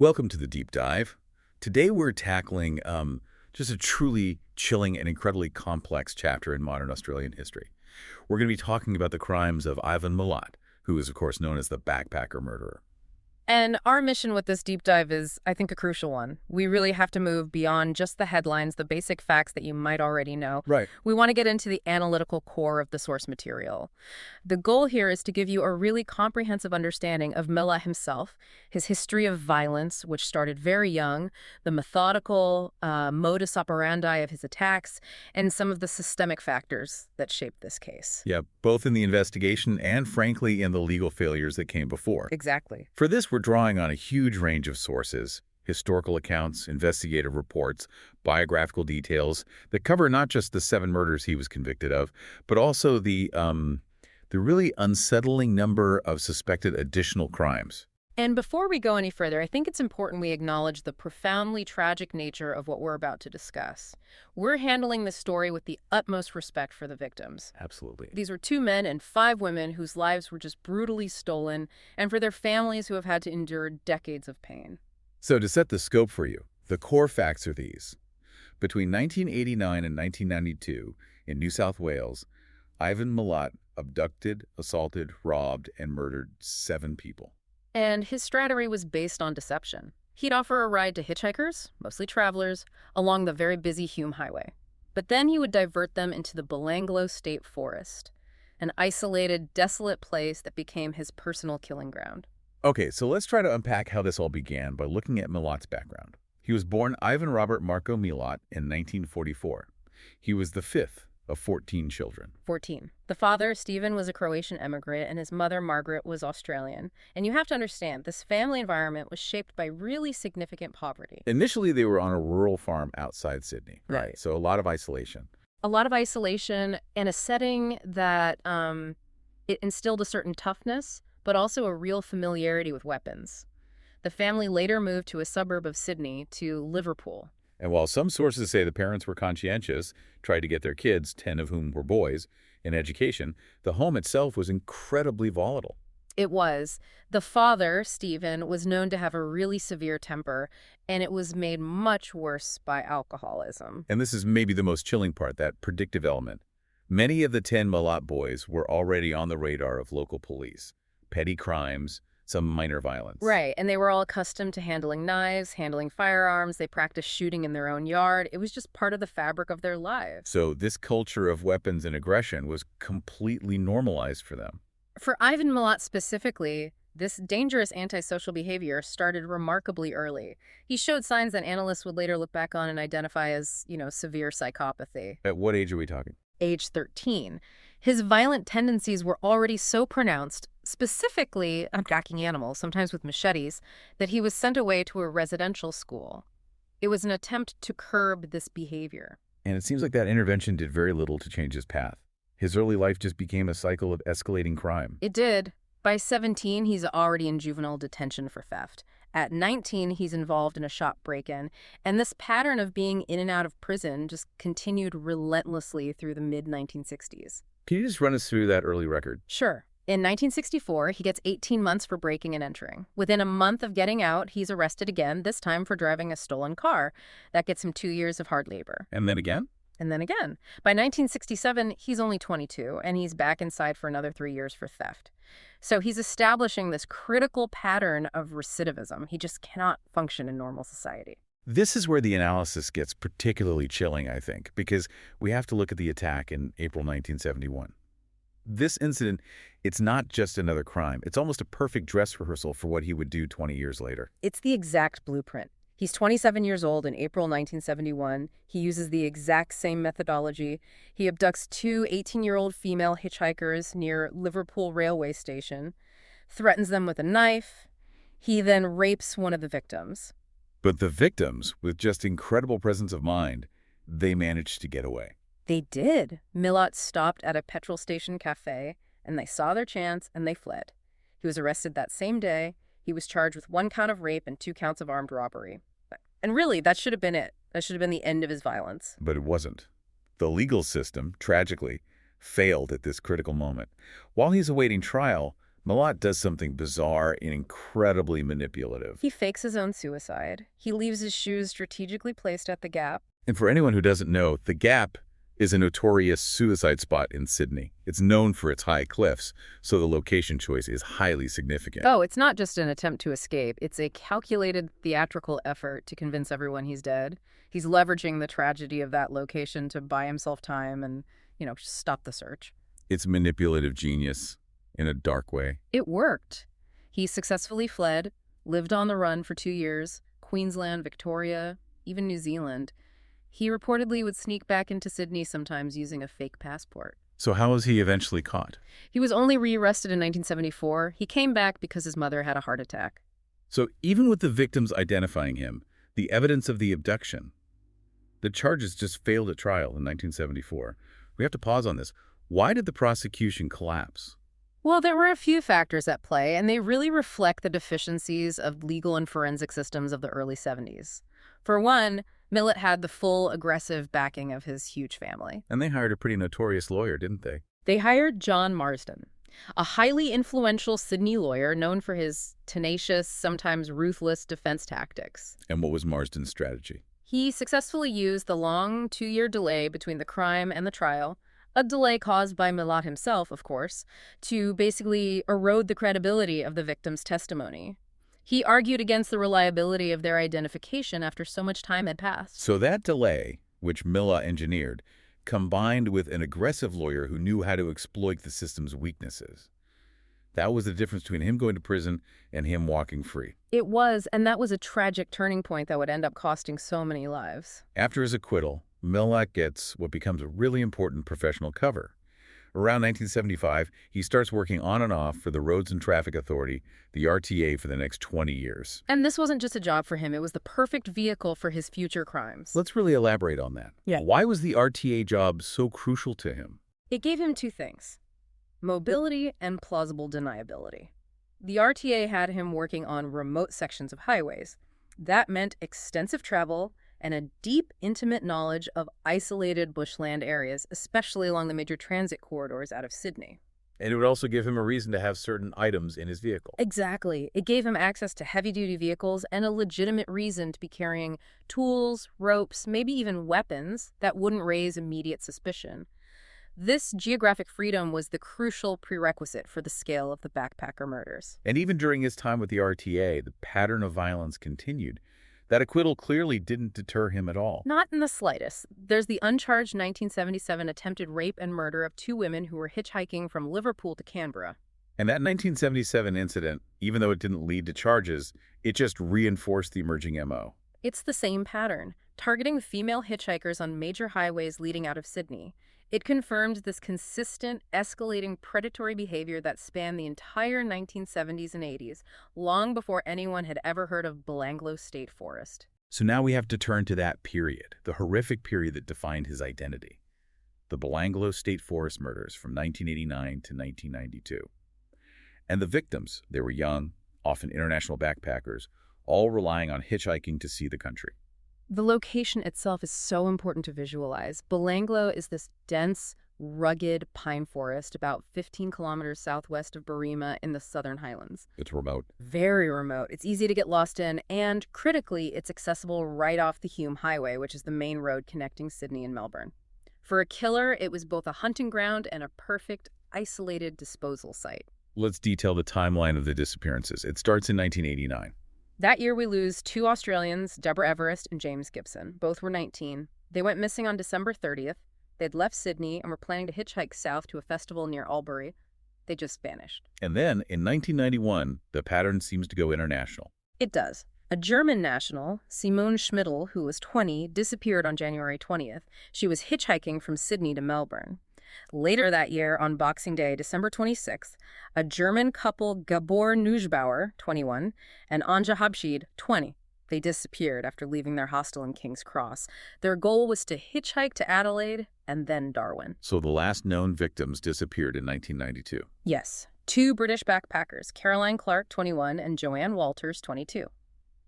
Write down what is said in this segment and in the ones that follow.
Welcome to the deep dive. Today we're tackling just a truly chilling and incredibly complex chapter in modern Australian history. We're going to be talking about the crimes of Ivan Milat, who is of course known as the backpacker murderer. And our mission with this deep dive is, I think, a crucial one. We really have to move beyond just the headlines, the basic facts that you might already know. Right. We want to get into the analytical core of the source material. The goal here is to give you a really comprehensive understanding of Milat himself, his history of violence, which started very young, the methodical modus operandi of his attacks, and some of the systemic factors that shaped this case. Yeah, both in the investigation and frankly in the legal failures that came before. Exactly. For this, we're drawing on a huge range of sources: historical accounts, investigative reports, biographical details that cover not just the 7 murders he was convicted of, but also the really unsettling number of suspected additional crimes. And before we go any further, I think it's important we acknowledge the profoundly tragic nature of what we're about to discuss. We're handling this story with the utmost respect for the victims. Absolutely. These were 2 men and 5 women whose lives were just brutally stolen, and for their families who have had to endure decades of pain. So to set the scope for you, the core facts are these. Between 1989 and 1992, in New South Wales, Ivan Milat abducted, assaulted, robbed, and murdered 7 people. And his strategy was based on deception. He'd offer a ride to hitchhikers, mostly travelers, along the very busy Hume Highway. But then he would divert them into the Belanglo State Forest, an isolated, desolate place that became his personal killing ground. Okay, so let's try to unpack how this all began by looking at Milat's background. He was born Ivan Robert Marko Milat in 1944. He was the 5th of 14 children. 14. The father, Stephen, was a Croatian immigrant, and his mother, Margaret, was Australian. And you have to understand, this family environment was shaped by really significant poverty. Initially, they were on a rural farm outside Sydney. Right. So a lot of isolation. A lot of isolation and a setting that it instilled a certain toughness, but also a real familiarity with weapons. The family later moved to a suburb of Sydney, to Liverpool. And while some sources say the parents were conscientious, tried to get their kids, 10 of whom were boys, in education, the home itself was incredibly volatile. It was. The father, Stephen, was known to have a really severe temper, and it was made much worse by alcoholism. And this is maybe the most chilling part, that predictive element. Many of the 10 Milat boys were already on the radar of local police. Petty crimes, some minor violence. Right, and they were all accustomed to handling knives, handling firearms. They practiced shooting in their own yard. It was just part of the fabric of their lives. So this culture of weapons and aggression was completely normalized for them. For Ivan Milat specifically, this dangerous antisocial behavior started remarkably early. He showed signs that analysts would later look back on and identify as, severe psychopathy. At what age are we talking? Age 13. His violent tendencies were already so pronounced, specifically attacking animals, sometimes with machetes, that he was sent away to a residential school. It was an attempt to curb this behavior. And it seems like that intervention did very little to change his path. His early life just became a cycle of escalating crime. It did. By 17, he's already in juvenile detention for theft. At 19, he's involved in a shop break-in, and this pattern of being in and out of prison just continued relentlessly through the mid-1960s. Can you just run us through that early record? Sure. In 1964, he gets 18 months for breaking and entering. Within a month of getting out, he's arrested again, this time for driving a stolen car. That gets him 2 years of hard labor. And then again? And then again. By 1967, he's only 22, and he's back inside for another 3 years for theft. So he's establishing this critical pattern of recidivism. He just cannot function in normal society. This is where the analysis gets particularly chilling, I think, because we have to look at the attack in April 1971. This incident, it's not just another crime. It's almost a perfect dress rehearsal for what he would do 20 years later. It's the exact blueprint. He's 27 years old in April 1971. He uses the exact same methodology. He abducts 2 18-year-old female hitchhikers near Liverpool railway station, threatens them with a knife. He then rapes one of the victims. But the victims, with just incredible presence of mind, they managed to get away. They did. Milat stopped at a petrol station cafe, and they saw their chance, and they fled. He was arrested that same day. He was charged with 1 count of rape and 2 counts of armed robbery. And really, that should have been it. That should have been the end of his violence. But it wasn't. The legal system, tragically, failed at this critical moment. While he's awaiting trial, Milat does something bizarre and incredibly manipulative. He fakes his own suicide. He leaves his shoes strategically placed at the gap. And for anyone who doesn't know, the Gap is a notorious suicide spot in Sydney. It's known for its high cliffs, so the location choice is highly significant. Oh, it's not just an attempt to escape. It's a calculated theatrical effort to convince everyone he's dead. He's leveraging the tragedy of that location to buy himself time and, stop the search. It's manipulative genius in a dark way. It worked. He successfully fled, lived on the run for 2 years, Queensland, Victoria, even New Zealand. He reportedly would sneak back into Sydney sometimes using a fake passport. So how was he eventually caught? He was only rearrested in 1974. He came back because his mother had a heart attack. So even with the victims identifying him, the evidence of the abduction, the charges just failed at trial in 1974. We have to pause on this. Why did the prosecution collapse? Well, there were a few factors at play, and they really reflect the deficiencies of legal and forensic systems of the early 70s. For one, Milat had the full aggressive backing of his huge family. And they hired a pretty notorious lawyer, didn't they? They hired John Marsden, a highly influential Sydney lawyer known for his tenacious, sometimes ruthless defense tactics. And what was Marsden's strategy? He successfully used the long 2-year delay between the crime and the trial, a delay caused by Milat himself, of course, to basically erode the credibility of the victim's testimony. He argued against the reliability of their identification after so much time had passed. So that delay, which Milat engineered, combined with an aggressive lawyer who knew how to exploit the system's weaknesses. That was the difference between him going to prison and him walking free. It was, and that was a tragic turning point that would end up costing so many lives. After his acquittal, Milat gets what becomes a really important professional cover. Around 1975, he starts working on and off for the Roads and Traffic Authority, the RTA, for the next 20 years. And this wasn't just a job for him. It was the perfect vehicle for his future crimes. Let's really elaborate on that. Yeah. Why was the RTA job so crucial to him? It gave him two things: mobility and plausible deniability. The RTA had him working on remote sections of highways. That meant extensive travel and a deep, intimate knowledge of isolated bushland areas, especially along the major transit corridors out of Sydney. And it would also give him a reason to have certain items in his vehicle. Exactly. It gave him access to heavy-duty vehicles and a legitimate reason to be carrying tools, ropes, maybe even weapons that wouldn't raise immediate suspicion. This geographic freedom was the crucial prerequisite for the scale of the backpacker murders. And even during his time with the RTA, the pattern of violence continued. That acquittal clearly didn't deter him at all. Not in the slightest. There's the uncharged 1977 attempted rape and murder of 2 women who were hitchhiking from Liverpool to Canberra. And that 1977 incident, even though it didn't lead to charges, it just reinforced the emerging MO. It's the same pattern, targeting female hitchhikers on major highways leading out of Sydney. It confirmed this consistent, escalating predatory behavior that spanned the entire 1970s and 80s, long before anyone had ever heard of Belanglo State Forest. So now we have to turn to that period, the horrific period that defined his identity. The Belanglo State Forest murders from 1989 to 1992. And the victims, they were young, often international backpackers, all relying on hitchhiking to see the country. The location itself is so important to visualize. Belanglo is this dense, rugged pine forest about 15 kilometers southwest of Berrima in the Southern Highlands. It's remote. Very remote. It's easy to get lost in, and critically, it's accessible right off the Hume Highway, which is the main road connecting Sydney and Melbourne. For a killer, it was both a hunting ground and a perfect, isolated disposal site. Let's detail the timeline of the disappearances. It starts in 1989. That year, we lose 2 Australians, Deborah Everest and James Gibson. Both were 19. They went missing on December 30th. They'd left Sydney and were planning to hitchhike south to a festival near Albury. They just vanished. And then, in 1991, the pattern seems to go international. It does. A German national, Simone Schmidl, who was 20, disappeared on January 20th. She was hitchhiking from Sydney to Melbourne. Later that year, on Boxing Day, December 26th, a German couple, Gabor Neugebauer, 21, and Anja Habschied, 20, they disappeared after leaving their hostel in King's Cross. Their goal was to hitchhike to Adelaide and then Darwin. So the last known victims disappeared in 1992. Yes, 2 British backpackers, Caroline Clark, 21, and Joanne Walters, 22.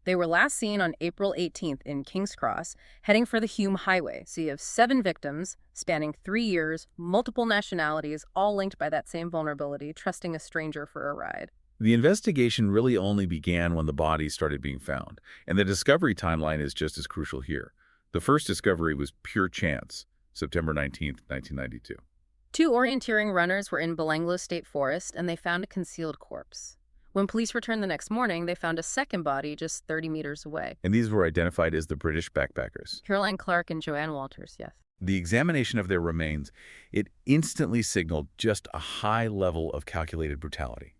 They were last seen on April 18th in King's Cross, heading for the Hume Highway. So you have 7 victims spanning 3 years, multiple nationalities, all linked by that same vulnerability, trusting a stranger for a ride. The investigation really only began when the bodies started being found, and the discovery timeline is just as crucial here. The first discovery was pure chance, September 19th, 1992. 2 orienteering runners were in Belanglo State Forest, and they found a concealed corpse. When police returned the next morning, they found a second body just 30 meters away. And these were identified as the British backpackers. Caroline Clark and Joanne Walters, yes. The examination of their remains, it instantly signaled just a high level of calculated brutality.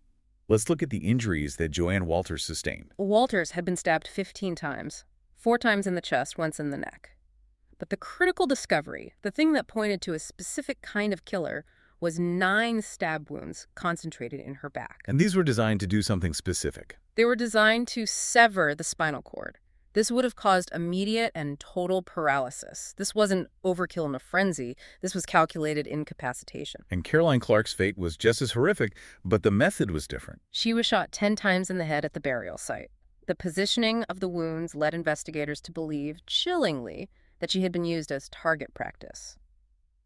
Let's look at the injuries that Joanne Walters sustained. Walters had been stabbed 15 times, 4 times in the chest, once in the neck. But the critical discovery, the thing that pointed to a specific kind of killer, was 9 stab wounds concentrated in her back. And these were designed to do something specific. They were designed to sever the spinal cord. This would have caused immediate and total paralysis. This wasn't overkill in a frenzy. This was calculated incapacitation. And Caroline Clark's fate was just as horrific, but the method was different. She was shot 10 times in the head at the burial site. The positioning of the wounds led investigators to believe, chillingly, that she had been used as target practice.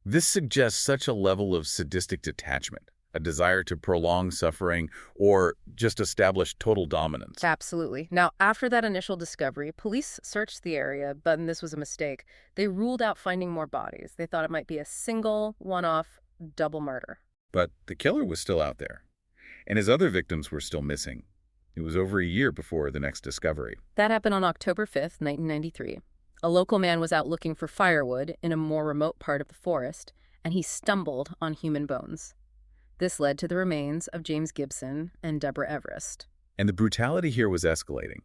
This suggests such a level of sadistic detachment, a desire to prolong suffering or just establish total dominance. Absolutely. Now, after that initial discovery, police searched the area, but this was a mistake. They ruled out finding more bodies. They thought it might be a single, one-off, double murder. But the killer was still out there, and his other victims were still missing. It was over a year before the next discovery. That happened on October 5th, 1993. A local man was out looking for firewood in a more remote part of the forest, and he stumbled on human bones. This led to the remains of James Gibson and Deborah Everest. And the brutality here was escalating.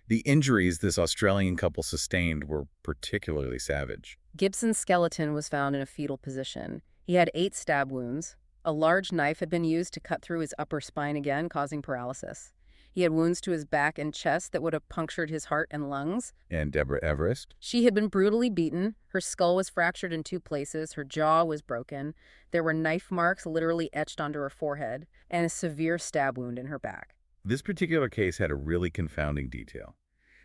The injuries this Australian couple sustained were particularly savage. Gibson's skeleton was found in a fetal position. He had 8 stab wounds. A large knife had been used to cut through his upper spine again, causing paralysis. He had wounds to his back and chest that would have punctured his heart and lungs. And Deborah Everest? She had been brutally beaten. Her skull was fractured in 2 places. Her jaw was broken. There were knife marks literally etched onto her forehead, and a severe stab wound in her back. This particular case had a really confounding detail.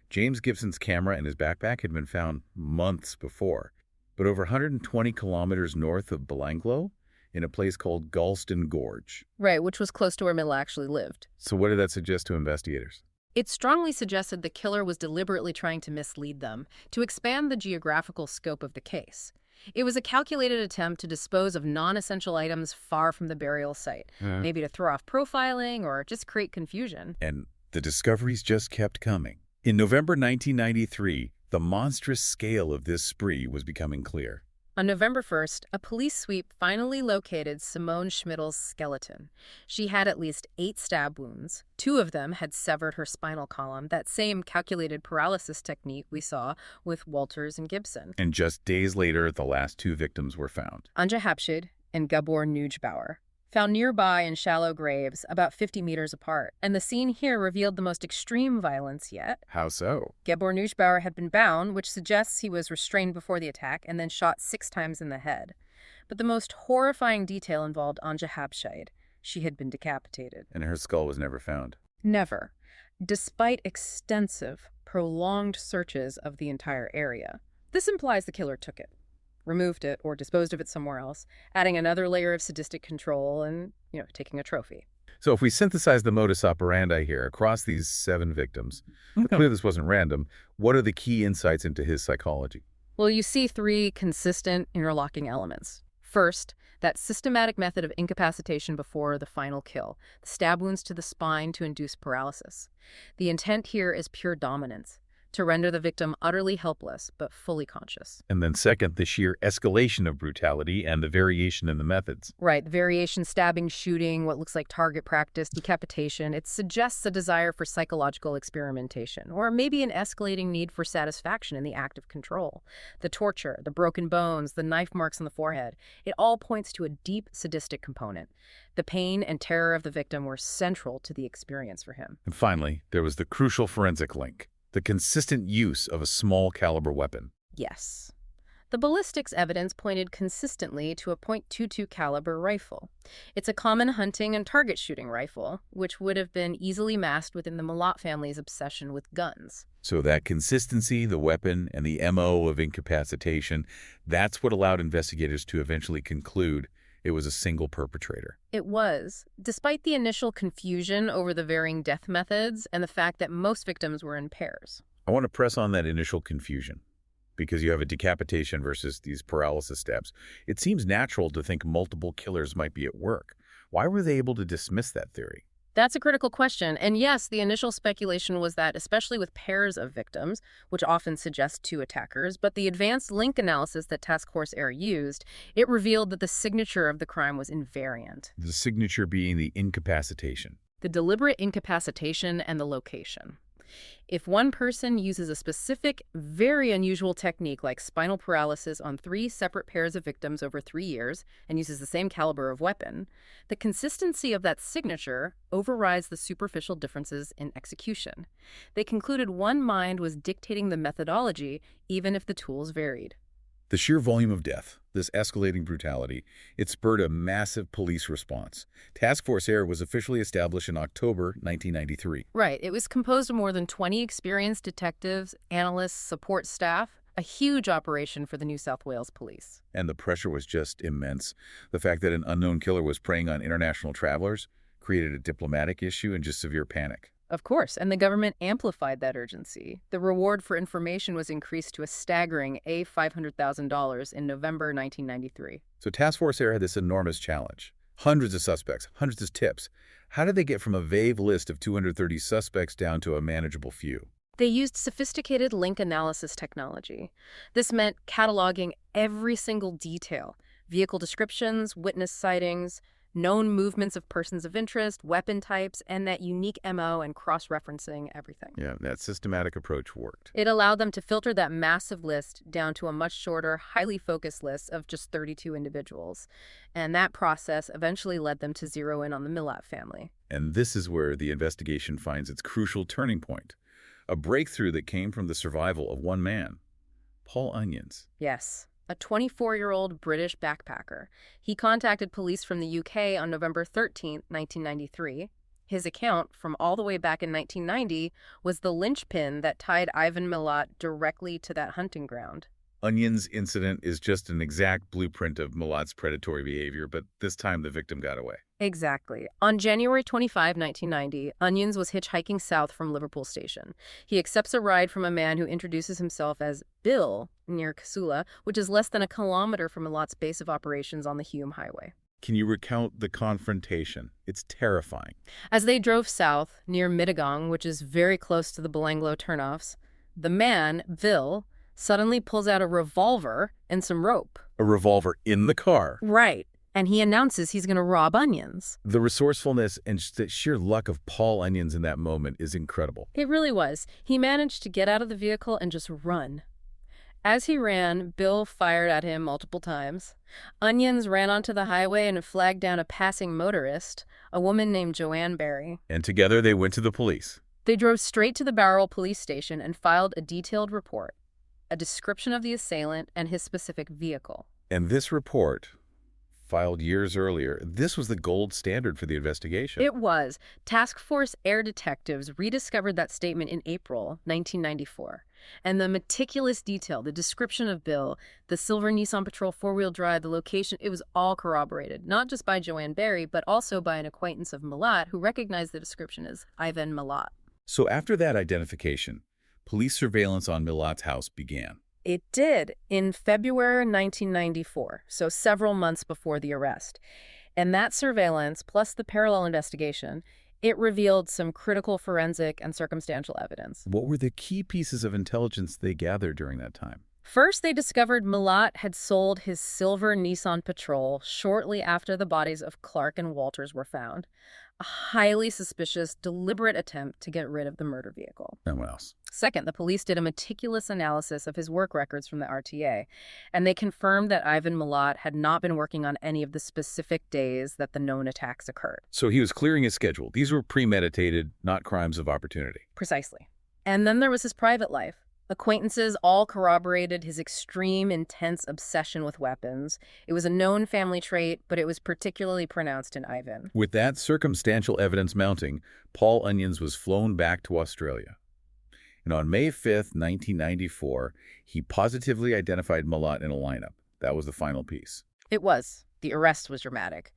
James Gibson's camera and his backpack had been found months before, but over 120 kilometers north of Belanglo, in a place called Galston Gorge. Right, which was close to where Milat actually lived. So what did that suggest to investigators? It strongly suggested the killer was deliberately trying to mislead them, to expand the geographical scope of the case. It was a calculated attempt to dispose of non-essential items far from the burial site, maybe to throw off profiling or just create confusion. And the discoveries just kept coming. In November 1993, the monstrous scale of this spree was becoming clear. On November 1st, a police sweep finally located Simone Schmidl's skeleton. She had at least 8 stab wounds. 2 of them had severed her spinal column, that same calculated paralysis technique we saw with Walters and Gibson. And just days later, the last 2 victims were found. Anja Hapschid and Gabor Nugebauer, found nearby in shallow graves about 50 meters apart. And the scene here revealed the most extreme violence yet. How so? Gabor Nugebauer had been bound, which suggests he was restrained before the attack and then shot 6 times in the head. But the most horrifying detail involved Anja Hapschid. She had been decapitated. And her skull was never found. Never. Despite extensive, prolonged searches of the entire area. This implies the killer took it, removed it, or disposed of it somewhere else, adding another layer of sadistic control and, taking a trophy. So if we synthesize the modus operandi here across these 7 victims, clearly this wasn't random, what are the key insights into his psychology? Well, you see 3 consistent interlocking elements. First, that systematic method of incapacitation before the final kill, the stab wounds to the spine to induce paralysis. The intent here is pure dominance, to render the victim utterly helpless but fully conscious. And then second, the sheer escalation of brutality and the variation in the methods. Right, the variation, stabbing, shooting, what looks like target practice, decapitation. It suggests a desire for psychological experimentation, or maybe an escalating need for satisfaction in the act of control. The torture, the broken bones, the knife marks on the forehead, it all points to a deep sadistic component. The pain and terror of the victim were central to the experience for him. And finally, there was the crucial forensic link. The consistent use of a small caliber weapon. Yes. The ballistics evidence pointed consistently to a .22 caliber rifle. It's a common hunting and target shooting rifle, which would have been easily masked within the Milat family's obsession with guns. So that consistency, the weapon, and the MO of incapacitation, that's what allowed investigators to eventually conclude it was a single perpetrator. It was, despite the initial confusion over the varying death methods and the fact that most victims were in pairs. I want to press on that initial confusion, because you have a decapitation versus these paralysis stabs. It seems natural to think multiple killers might be at work. Why were they able to dismiss that theory? That's a critical question. And yes, the initial speculation was that, especially with pairs of victims, which often suggests two attackers, but the advanced link analysis that Task Force Air used, it revealed that the signature of the crime was invariant. The signature being the incapacitation. The deliberate incapacitation and the location. If one person uses a specific, very unusual technique like spinal paralysis on 3 separate pairs of victims over 3 years and uses the same caliber of weapon, the consistency of that signature overrides the superficial differences in execution. They concluded one mind was dictating the methodology, even if the tools varied. The sheer volume of death, this escalating brutality, it spurred a massive police response. Task Force Air was officially established in October 1993. Right. It was composed of more than 20 experienced detectives, analysts, support staff, a huge operation for the New South Wales Police. And the pressure was just immense. The fact that an unknown killer was preying on international travelers created a diplomatic issue and just severe panic. Of course, and the government amplified that urgency. The reward for information was increased to a staggering $500,000 in November 1993. So Task Force Air had this enormous challenge. Hundreds of suspects, hundreds of tips. How did they get from a vague list of 230 suspects down to a manageable few? They used sophisticated link analysis technology. This meant cataloging every single detail: vehicle descriptions, witness sightings, known movements of persons of interest, weapon types, and that unique MO and cross-referencing everything. Yeah, that systematic approach worked. It allowed them to filter that massive list down to a much shorter, highly focused list of just 32 individuals. And that process eventually led them to zero in on the Milat family. And this is where the investigation finds its crucial turning point. A breakthrough that came from the survival of one man, Paul Onions. Yes. A 24-year-old British backpacker. He contacted police from the UK on November 13, 1993. His account, from all the way back in 1990, was the linchpin that tied Ivan Milat directly to that hunting ground. Onions' incident is just an exact blueprint of Milat's predatory behavior, but this time the victim got away. Exactly. On January 25, 1990, Onions was hitchhiking south from Liverpool Station. He accepts a ride from a man who introduces himself as Bill near Casula, which is less than a kilometer from Milat's base of operations on the Hume Highway. Can you recount the confrontation? It's terrifying. As they drove south, near Mittagong, which is very close to the Belanglo turnoffs, the man, Bill, suddenly pulls out a revolver and some rope. A revolver in the car. Right. And he announces he's going to rob Onions. The resourcefulness and the sheer luck of Paul Onions in that moment is incredible. It really was. He managed to get out of the vehicle and just run. As he ran, Bill fired at him multiple times. Onions ran onto the highway and flagged down a passing motorist, a woman named Joanne Barry. And together they went to the police. They drove straight to the Barrel police station and filed a detailed report, a description of the assailant and his specific vehicle. And this report, filed years earlier, this was the gold standard for the investigation. It was. Task Force Air detectives rediscovered that statement in April 1994. And the meticulous detail, the description of Bill, the silver Nissan Patrol four-wheel drive, the location, it was all corroborated, not just by Joanne Barry, but also by an acquaintance of Milat who recognized the description as Ivan Milat. So after that identification, police surveillance on Milat's house began. It did, in February 1994, so several months before the arrest. And that surveillance, plus the parallel investigation, it revealed some critical forensic and circumstantial evidence. What were the key pieces of intelligence they gathered during that time? First, they discovered Milat had sold his silver Nissan Patrol shortly after the bodies of Clark and Walters were found. A highly suspicious, deliberate attempt to get rid of the murder vehicle. And what else? Second, the police did a meticulous analysis of his work records from the RTA, and they confirmed that Ivan Milat had not been working on any of the specific days that the known attacks occurred. So he was clearing his schedule. These were premeditated, not crimes of opportunity. Precisely. And then there was his private life. Acquaintances all corroborated his extreme, intense obsession with weapons. It was a known family trait, but it was particularly pronounced in Ivan. With that circumstantial evidence mounting, Paul Onions was flown back to Australia. And on May 5th, 1994, he positively identified Milat in a lineup. That was the final piece. It was. The arrest was dramatic.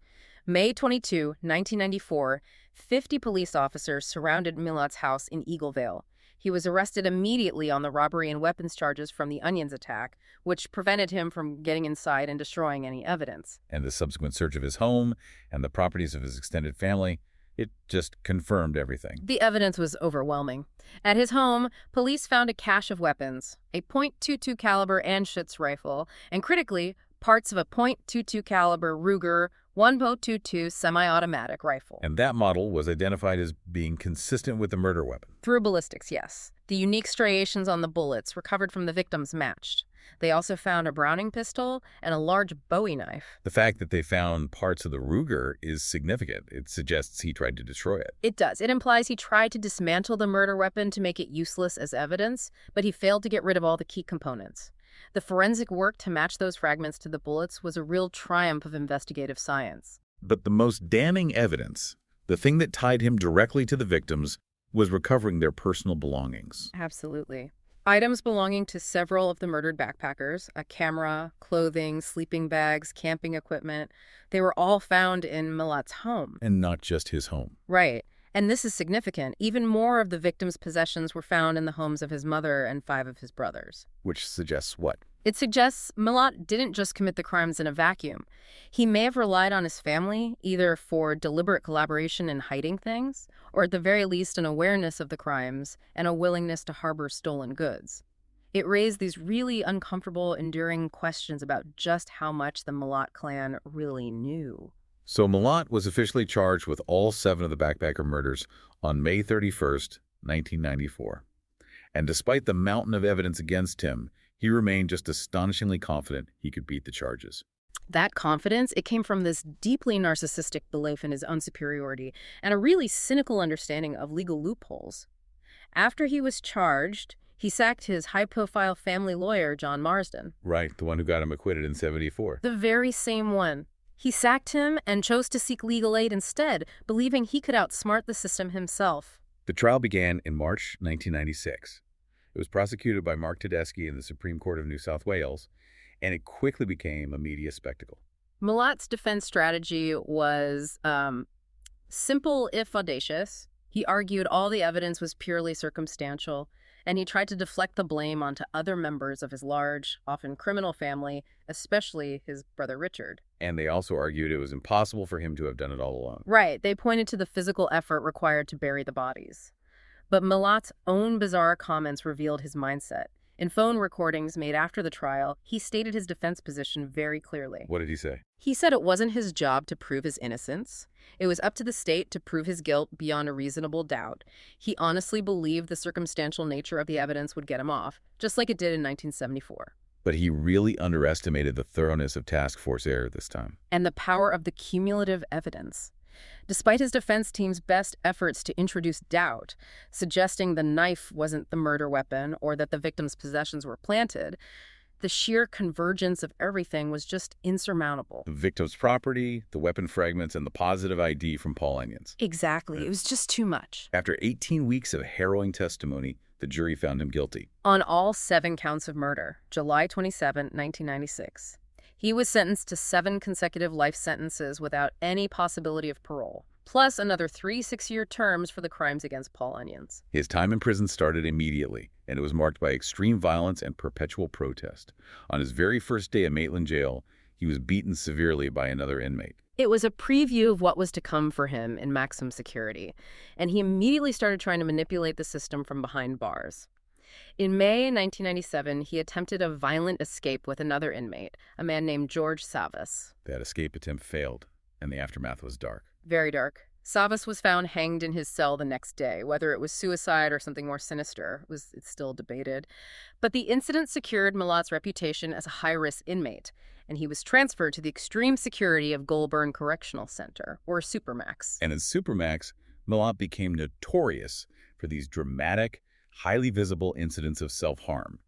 May 22, 1994, 50 police officers surrounded Milat's house in Eaglevale. He was arrested immediately on the robbery and weapons charges from the Onions attack, which prevented him from getting inside and destroying any evidence. And the subsequent search of his home and the properties of his extended family, it just confirmed everything. The evidence was overwhelming. At his home, police found a cache of weapons, a .22 caliber Anschutz rifle, and critically, parts of a .22 caliber Ruger 1.22 semi-automatic rifle. And that model was identified as being consistent with the murder weapon. Through ballistics, yes. The unique striations on the bullets recovered from the victims matched. They also found a Browning pistol and a large Bowie knife. The fact that they found parts of the Ruger is significant. It suggests he tried to destroy it. It does. It implies he tried to dismantle the murder weapon to make it useless as evidence, but he failed to get rid of all the key components. The forensic work to match those fragments to the bullets was a real triumph of investigative science. But the most damning evidence, the thing that tied him directly to the victims, was recovering their personal belongings. Absolutely. Items belonging to several of the murdered backpackers, a camera, clothing, sleeping bags, camping equipment, they were all found in Milat's home. And not just his home. Right. And this is significant. Even more of the victims' possessions were found in the homes of his mother and 5 of his brothers. Which suggests what? It suggests Milat didn't just commit the crimes in a vacuum. He may have relied on his family, either for deliberate collaboration in hiding things, or at the very least an awareness of the crimes and a willingness to harbor stolen goods. It raised these really uncomfortable, enduring questions about just how much the Milat clan really knew. So Milat was officially charged with all 7 of the backpacker murders on May 31st, 1994. And despite the mountain of evidence against him, he remained just astonishingly confident he could beat the charges. That confidence, it came from this deeply narcissistic belief in his own superiority and a really cynical understanding of legal loopholes. After he was charged, he sacked his high-profile family lawyer, John Marsden. Right, the one who got him acquitted in '74. The very same one. He sacked him and chose to seek legal aid instead, believing he could outsmart the system himself. The trial began in March 1996. It was prosecuted by Mark Tedeschi in the Supreme Court of New South Wales, and it quickly became a media spectacle. Milat's defense strategy was simple if audacious. He argued all the evidence was purely circumstantial, and he tried to deflect the blame onto other members of his large, often criminal family, especially his brother Richard. And they also argued it was impossible for him to have done it all alone. Right, they pointed to the physical effort required to bury the bodies. But Milat's own bizarre comments revealed his mindset. In phone recordings made after the trial, he stated his defense position very clearly. What did he say? He said it wasn't his job to prove his innocence. It was up to the state to prove his guilt beyond a reasonable doubt. He honestly believed the circumstantial nature of the evidence would get him off, just like it did in 1974. But he really underestimated the thoroughness of task force error this time. And the power of the cumulative evidence. Despite his defense team's best efforts to introduce doubt, suggesting the knife wasn't the murder weapon or that the victim's possessions were planted, the sheer convergence of everything was just insurmountable. The victim's property, the weapon fragments, and the positive ID from Paul Onions. Exactly. It was just too much. After 18 weeks of harrowing testimony, the jury found him guilty. On all 7 counts of murder, July 27, 1996. He was sentenced to 7 consecutive life sentences without any possibility of parole, plus another 3 6-year terms for the crimes against Paul Onions. His time in prison started immediately, and it was marked by extreme violence and perpetual protest. On his very first day at Maitland Jail, he was beaten severely by another inmate. It was a preview of what was to come for him in maximum security, and he immediately started trying to manipulate the system from behind bars. In May 1997, he attempted a violent escape with another inmate, a man named George Savas. That escape attempt failed, and the aftermath was dark. Very dark. Savas was found hanged in his cell the next day. Whether it was suicide or something more sinister, it's still debated. But the incident secured Milat's reputation as a high-risk inmate, and he was transferred to the extreme security of Goulburn Correctional Center, or Supermax. And in Supermax, Milat became notorious for these dramatic, highly visible incidents of self-harm.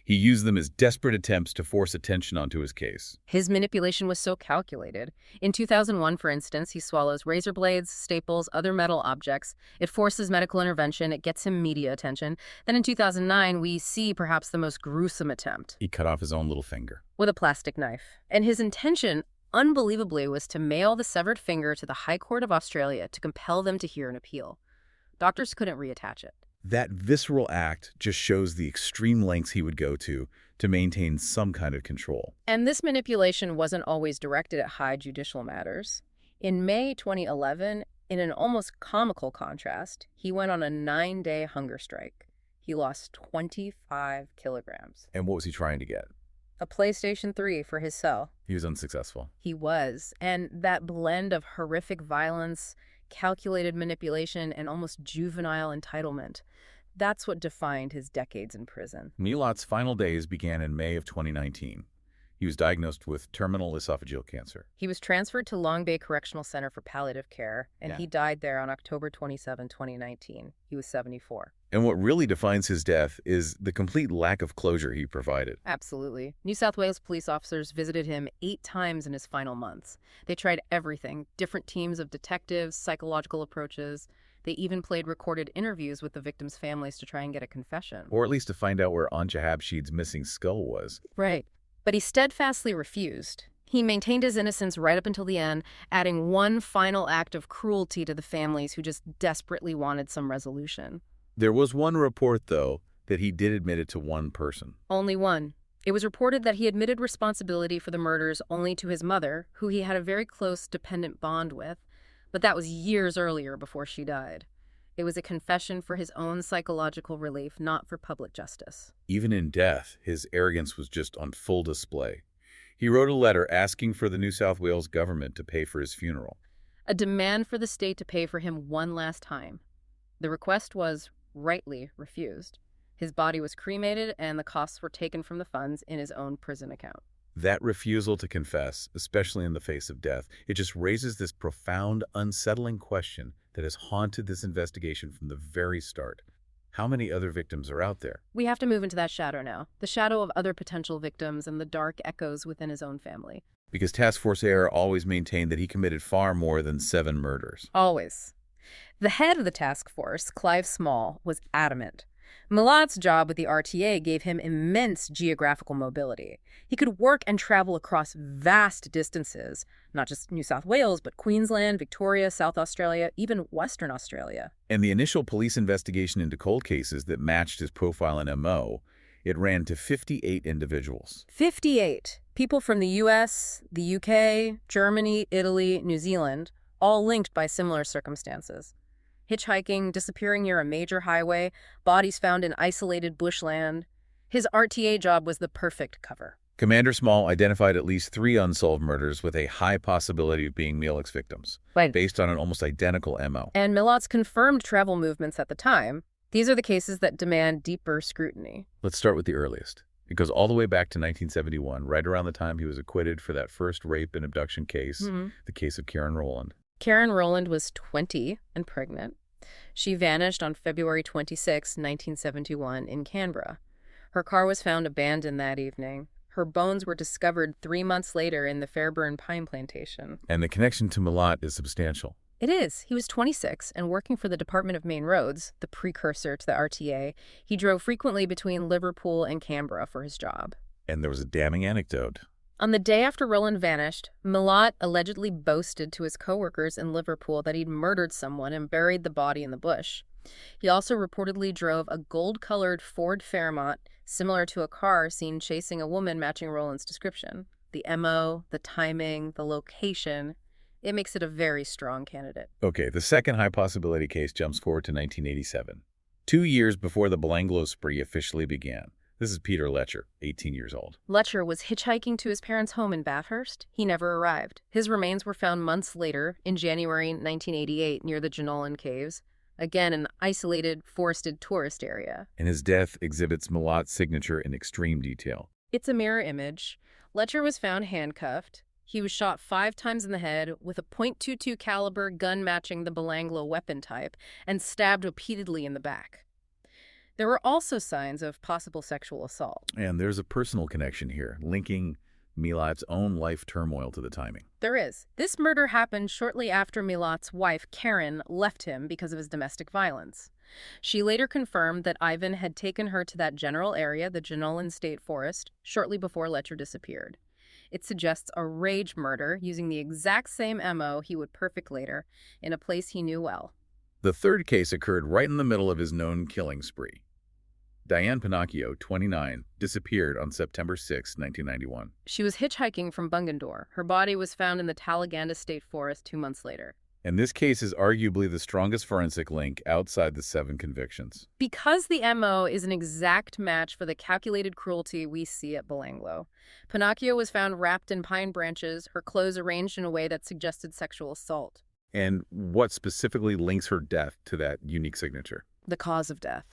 He used them as desperate attempts to force attention onto his case. His manipulation was so calculated. In 2001, for instance, he swallows razor blades, staples, other metal objects. It forces medical intervention. It gets him media attention. Then in 2009, we see perhaps the most gruesome attempt. He cut off his own little finger. With a plastic knife. And his intention, unbelievably, was to mail the severed finger to the High Court of Australia to compel them to hear an appeal. Doctors couldn't reattach it. That visceral act just shows the extreme lengths he would go to maintain some kind of control. And this manipulation wasn't always directed at high judicial matters. In May 2011, in an almost comical contrast, he went on a 9-day hunger strike. He lost 25 kilograms. And what was he trying to get? A PlayStation 3 for his cell. He was unsuccessful. He was. And that blend of horrific violence, calculated manipulation, and almost juvenile entitlement, that's what defined his decades in prison. Milat's final days began in May of 2019. He was diagnosed with terminal esophageal cancer. He was transferred to Long Bay Correctional Center for palliative care, and he died there on October 27, 2019. He was 74. And what really defines his death is the complete lack of closure he provided. Absolutely. New South Wales police officers visited him 8 times in his final months. They tried everything, different teams of detectives, psychological approaches. They even played recorded interviews with the victims' families to try and get a confession. Or at least to find out where Anja Habshid's missing skull was. Right. But he steadfastly refused. He maintained his innocence right up until the end, adding one final act of cruelty to the families who just desperately wanted some resolution. There was one report, though, that he did admit it to one person. Only one. It was reported that he admitted responsibility for the murders only to his mother, who he had a very close dependent bond with, but that was years earlier before she died. It was a confession for his own psychological relief, not for public justice. Even in death, his arrogance was just on full display. He wrote a letter asking for the New South Wales government to pay for his funeral. A demand for the state to pay for him one last time. The request was rightly refused. His body was cremated and the costs were taken from the funds in his own prison account. That refusal to confess, especially in the face of death, it just raises this profound, unsettling question that has haunted this investigation from the very start. How many other victims are out there? We have to move into that shadow now, the shadow of other potential victims and the dark echoes within his own family. Because Task Force AIR always maintained that he committed far more than 7 murders. Always. The head of the task force, Clive Small, was adamant. Milat's job with the RTA gave him immense geographical mobility. He could work and travel across vast distances, not just New South Wales, but Queensland, Victoria, South Australia, even Western Australia. And the initial police investigation into cold cases that matched his profile and MO, it ran to 58 individuals. 58. People from the US, the UK, Germany, Italy, New Zealand, all linked by similar circumstances. Hitchhiking, disappearing near a major highway, bodies found in isolated bushland. His RTA job was the perfect cover. Commander Small identified at least 3 unsolved murders with a high possibility of being Milat's victims, based on an almost identical MO. And Milat's confirmed travel movements at the time, these are the cases that demand deeper scrutiny. Let's start with the earliest. It goes all the way back to 1971, right around the time he was acquitted for that first rape and abduction case, the case of Karen Rowland. Karen Rowland was 20 and pregnant. She vanished on February 26, 1971, in Canberra. Her car was found abandoned that evening. Her bones were discovered 3 months later in the Fairburn pine plantation. And the connection to Milat is substantial. It is. He was 26 and working for the Department of Main Roads, the precursor to the RTA. He drove frequently between Liverpool and Canberra for his job. And there was a damning anecdote. On the day after Rowland vanished, Milat allegedly boasted to his coworkers in Liverpool that he'd murdered someone and buried the body in the bush. He also reportedly drove a gold-colored Ford Fairmont, similar to a car seen chasing a woman matching Rowland's description. The MO, the timing, the location, it makes it a very strong candidate. Okay, the second high possibility case jumps forward to 1987, 2 years before the Belanglo spree officially began. This is Peter Letcher, 18 years old. Letcher was hitchhiking to his parents' home in Bathurst. He never arrived. His remains were found months later, in January 1988, near the Jenolan Caves, again an isolated, forested tourist area. And his death exhibits Milat's signature in extreme detail. It's a mirror image. Letcher was found handcuffed. He was shot 5 times in the head with a .22 caliber gun matching the Belanglo weapon type and stabbed repeatedly in the back. There were also signs of possible sexual assault. And there's a personal connection here, linking Milat's own life turmoil to the timing. There is. This murder happened shortly after Milat's wife, Karen, left him because of his domestic violence. She later confirmed that Ivan had taken her to that general area, the Belanglo State Forest, shortly before Letcher disappeared. It suggests a rage murder using the exact same MO he would perfect later in a place he knew well. The third case occurred right in the middle of his known killing spree. Diane Pinocchio, 29, disappeared on September 6, 1991. She was hitchhiking from Bungendore. Her body was found in the Talaganda State Forest 2 months later. And this case is arguably the strongest forensic link outside the 7 convictions. Because the MO is an exact match for the calculated cruelty we see at Belanglo. Pinocchio was found wrapped in pine branches, her clothes arranged in a way that suggested sexual assault. And what specifically links her death to that unique signature? The cause of death.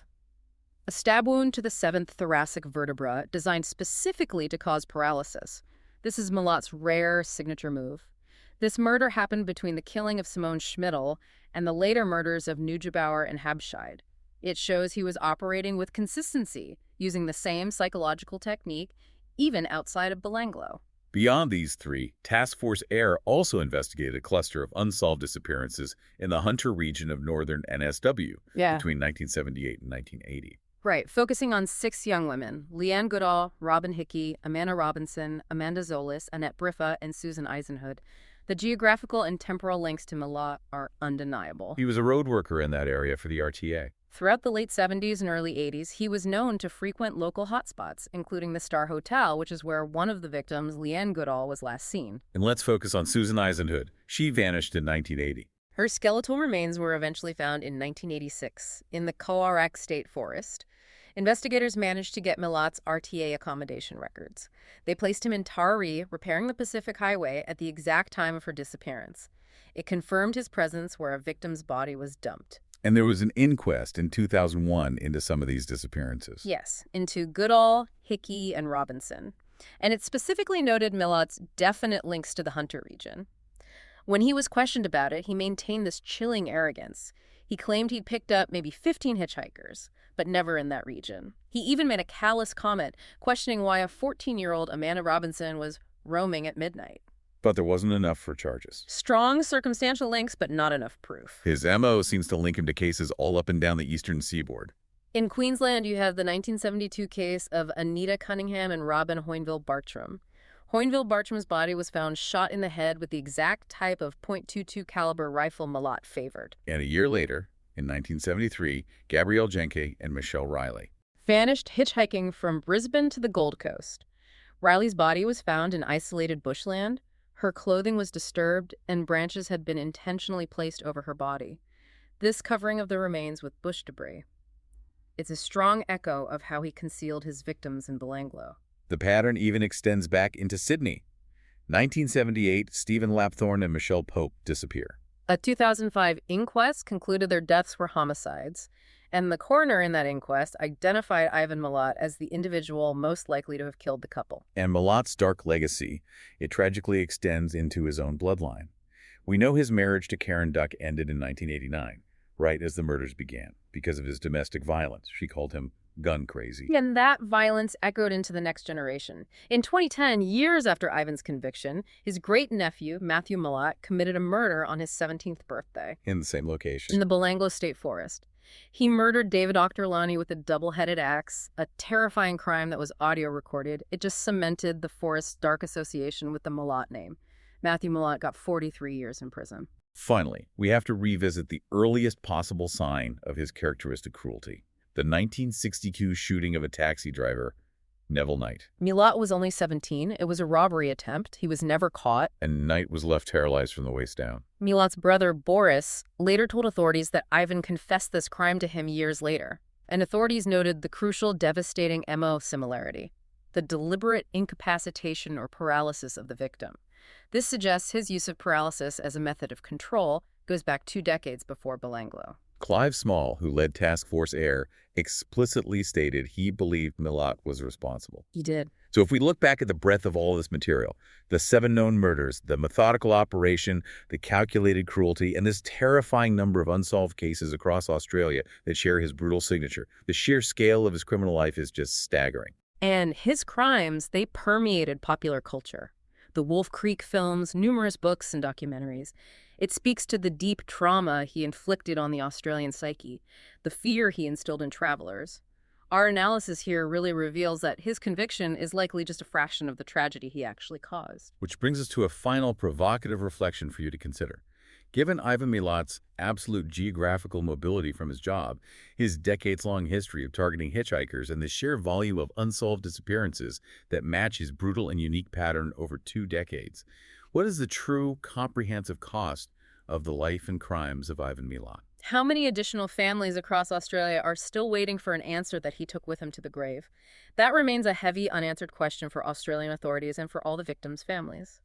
A stab wound to the 7th thoracic vertebra designed specifically to cause paralysis. This is Milat's rare signature move. This murder happened between the killing of Simone Schmidl and the later murders of Neugebauer and Habscheid. It shows he was operating with consistency, using the same psychological technique, even outside of Belanglo. Beyond these 3, Task Force Air also investigated a cluster of unsolved disappearances in the Hunter region of northern NSW between 1978 and 1980. Right, focusing on 6 young women, Leanne Goodall, Robin Hickey, Amanda Robinson, Amanda Zolis, Annette Briffa, and Susan Eisenhood. The geographical and temporal links to Milat are undeniable. He was a road worker in that area for the RTA. Throughout the late 70s and early 80s, he was known to frequent local hotspots, including the Star Hotel, which is where one of the victims, Leanne Goodall, was last seen. And let's focus on Susan Eisenhood. She vanished in 1980. Her skeletal remains were eventually found in 1986 in the Coarac State Forest. Investigators managed to get Milat's RTA accommodation records. They placed him in Taree, repairing the Pacific Highway at the exact time of her disappearance. It confirmed his presence where a victim's body was dumped. And there was an inquest in 2001 into some of these disappearances. Yes, into Goodall, Hickey, and Robinson. And it specifically noted Milat's definite links to the Hunter region. When he was questioned about it, he maintained this chilling arrogance. He claimed he'd picked up maybe 15 hitchhikers, but never in that region. He even made a callous comment, questioning why a 14-year-old Amanda Robinson was roaming at midnight. But there wasn't enough for charges. Strong circumstantial links, but not enough proof. His MO seems to link him to cases all up and down the eastern seaboard. In Queensland, you have the 1972 case of Anita Cunningham and Robin Hoinville-Bartram. Hoinville-Bartram's body was found shot in the head with the exact type of .22 caliber rifle Milat favored. And a year later, in 1973, Gabrielle Jenke and Michelle Riley vanished hitchhiking from Brisbane to the Gold Coast. Riley's body was found in isolated bushland. Her clothing was disturbed, and branches had been intentionally placed over her body. This covering of the remains with bush debris. It's a strong echo of how he concealed his victims in Belanglo. The pattern even extends back into Sydney. 1978, Stephen Lapthorne and Michelle Pope disappear. A 2005 inquest concluded their deaths were homicides, and the coroner in that inquest identified Ivan Milat as the individual most likely to have killed the couple. And Milat's dark legacy, it tragically extends into his own bloodline. We know his marriage to Karen Duck ended in 1989, right as the murders began, because of his domestic violence. She called him gun crazy. And that violence echoed into the next generation. In 2010, years after Ivan's conviction, his great-nephew, Matthew Milat, committed a murder on his 17th birthday. In the same location. In the Belanglo State Forest. He murdered David Ochterlani with a double-headed axe, a terrifying crime that was audio recorded. It just cemented the forest's dark association with the Milat name. Matthew Milat got 43 years in prison. Finally, we have to revisit the earliest possible sign of his characteristic cruelty. The 1962 shooting of a taxi driver, Neville Knight. Milat was only 17. It was a robbery attempt. He was never caught. And Knight was left paralyzed from the waist down. Milat's brother, Boris, later told authorities that Ivan confessed this crime to him years later. And authorities noted the crucial, devastating MO similarity, the deliberate incapacitation or paralysis of the victim. This suggests his use of paralysis as a method of control goes back 2 decades before Belanglo. Clive Small, who led Task Force Air, explicitly stated he believed Milat was responsible. He did. So if we look back at the breadth of all this material, the 7 known murders, the methodical operation, the calculated cruelty, and this terrifying number of unsolved cases across Australia that share his brutal signature, the sheer scale of his criminal life is just staggering. And his crimes, they permeated popular culture. The Wolf Creek films, numerous books and documentaries. It speaks to the deep trauma he inflicted on the Australian psyche, the fear he instilled in travelers. Our analysis here really reveals that his conviction is likely just a fraction of the tragedy he actually caused. Which brings us to a final provocative reflection for you to consider. Given Ivan Milat's absolute geographical mobility from his job, his decades-long history of targeting hitchhikers, and the sheer volume of unsolved disappearances that match his brutal and unique pattern over 2 decades, what is the true comprehensive cost of the life and crimes of Ivan Milat? How many additional families across Australia are still waiting for an answer that he took with him to the grave? That remains a heavy, unanswered question for Australian authorities and for all the victims' families.